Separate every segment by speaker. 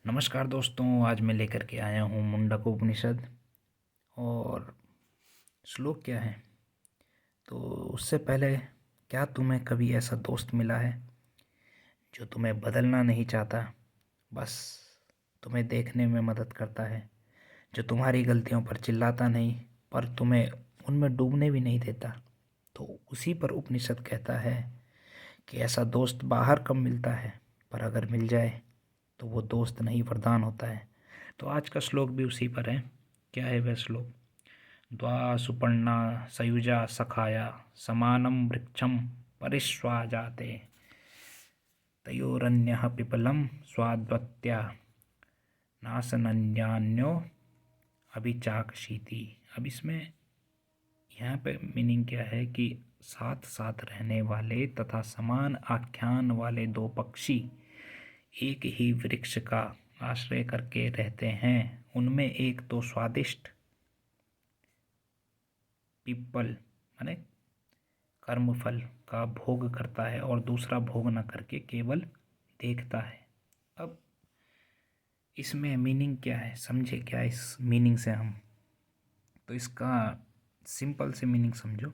Speaker 1: नमस्कार दोस्तों, आज मैं लेकर के आया हूँ मुंडक उपनिषद। और श्लोक क्या है तो उससे पहले, क्या तुम्हें कभी ऐसा दोस्त मिला है जो तुम्हें बदलना नहीं चाहता, बस तुम्हें देखने में मदद करता है, जो तुम्हारी गलतियों पर चिल्लाता नहीं पर तुम्हें उनमें डूबने भी नहीं देता। तो उसी पर उपनिषद कहता है कि ऐसा दोस्त बाहर कब मिलता है, पर अगर मिल जाए तो वो दोस्त नहीं वरदान होता है। तो आज का श्लोक भी उसी पर है। क्या है वह श्लोक? द्वा सुपर्णा सयुजा सखाया समानं वृक्षं परिष्वाजाते तयोरन्यः पिपलं स्वाद्वत्या नासनन्यान्यो अभिचाकशीति। अब इसमें यहाँ पे मीनिंग क्या है कि साथ साथ रहने वाले तथा समान आख्यान वाले दो पक्षी एक ही वृक्ष का आश्रय करके रहते हैं। उनमें एक तो स्वादिष्ट पीपल माने कर्मफल का भोग करता है और दूसरा भोग न करके केवल देखता है। अब इसमें मीनिंग क्या है, समझे क्या इस मीनिंग से हम? तो इसका सिंपल से मीनिंग समझो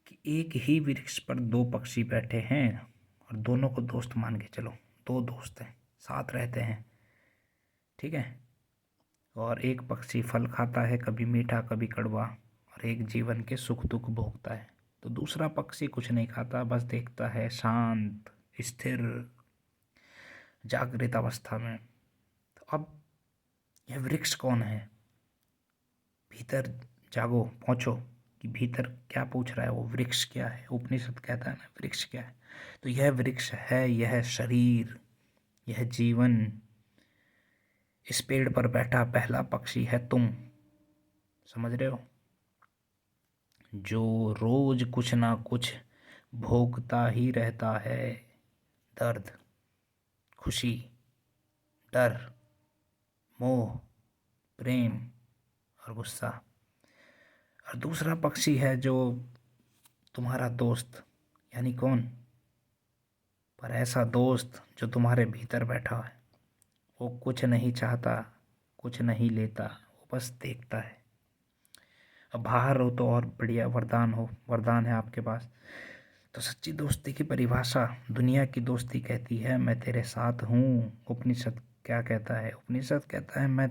Speaker 1: कि एक ही वृक्ष पर दो पक्षी बैठे हैं और दोनों को दोस्त मान के चलो। दो दोस्त हैं, साथ रहते हैं, ठीक है। और एक पक्षी फल खाता है, कभी मीठा कभी कड़वा, और एक जीवन के सुख दुख भोगता है। तो दूसरा पक्षी कुछ नहीं खाता, बस देखता है, शांत स्थिर जागृत अवस्था में। तो अब यह वृक्ष कौन है? भीतर जागो, पहुंचो कि भीतर क्या पूछ रहा है वो। वृक्ष क्या है? उपनिषद कहता है ना, वृक्ष क्या है। तो यह वृक्ष है, यह शरीर, यह जीवन। इस पेड़ पर बैठा पहला पक्षी है तुम, समझ रहे हो? जो रोज कुछ ना कुछ भोगता ही रहता है। दर्द, खुशी, डर, मोह, प्रेम और गुस्सा। और दूसरा पक्षी है जो तुम्हारा दोस्त, यानी कौन? पर ऐसा दोस्त जो तुम्हारे भीतर बैठा है। वो कुछ नहीं चाहता, कुछ नहीं लेता, वो बस देखता है। अब बाहर हो तो और बढ़िया, वरदान है आपके पास। तो सच्ची दोस्ती की परिभाषा, दुनिया की दोस्ती कहती है मैं तेरे साथ हूँ। उपनिषद क्या कहता है? उपनिषद कहता है मैं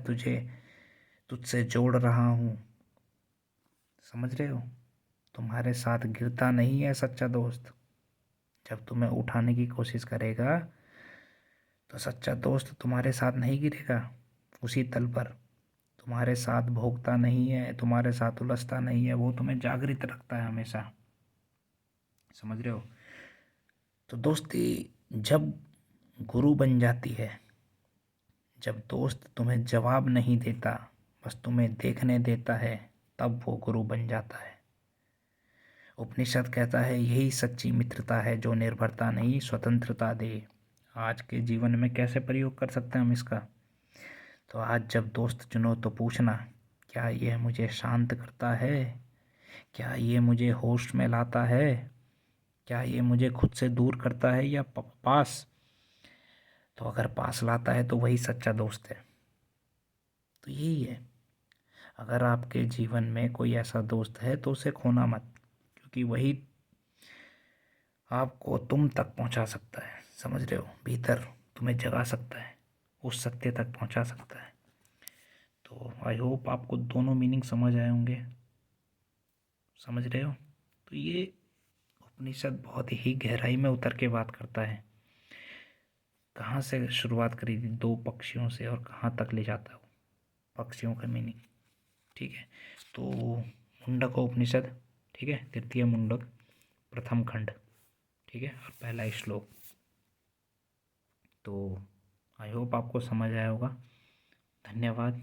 Speaker 1: तुझसे जोड़ रहा हूँ। समझ रहे हो? तुम्हारे साथ गिरता नहीं है सच्चा दोस्त। जब तुम्हें उठाने की कोशिश करेगा तो सच्चा दोस्त तुम्हारे साथ नहीं गिरेगा उसी तल पर। तुम्हारे साथ भोगता नहीं है, तुम्हारे साथ उलझता नहीं है, वो तुम्हें जागृत रखता है हमेशा। समझ रहे हो? तो दोस्ती जब गुरु बन जाती है, जब दोस्त तुम्हें जवाब नहीं देता, बस तुम्हें देखने देता है, तब वो गुरु बन जाता है। उपनिषद कहता है यही सच्ची मित्रता है जो निर्भरता नहीं स्वतंत्रता दे। आज के जीवन में कैसे प्रयोग कर सकते हैं हम इसका? तो आज जब दोस्त चुनो तो पूछना, क्या यह मुझे शांत करता है? क्या ये मुझे होश में लाता है? क्या ये मुझे खुद से दूर करता है या पास? तो अगर पास लाता है तो वही सच्चा दोस्त है। तो यही है, अगर आपके जीवन में कोई ऐसा दोस्त है तो उसे खोना मत, क्योंकि वही आपको तुम तक पहुंचा सकता है। समझ रहे हो? भीतर तुम्हें जगा सकता है, उस सत्य तक पहुंचा सकता है। तो आई होप आपको दोनों मीनिंग समझ आए होंगे। समझ रहे हो? तो ये उपनिषद बहुत ही गहराई में उतर के बात करता है। कहाँ से शुरुआत करी थी? दो पक्षियों से, और कहाँ तक ले जाता है वो पक्षियों का मीनिंग। ठीक है, तो मुंडक उपनिषद, ठीक है, तृतीय मुंडक, प्रथम खंड, ठीक है, और पहला श्लोक। तो आई होप आपको समझ आया होगा। धन्यवाद।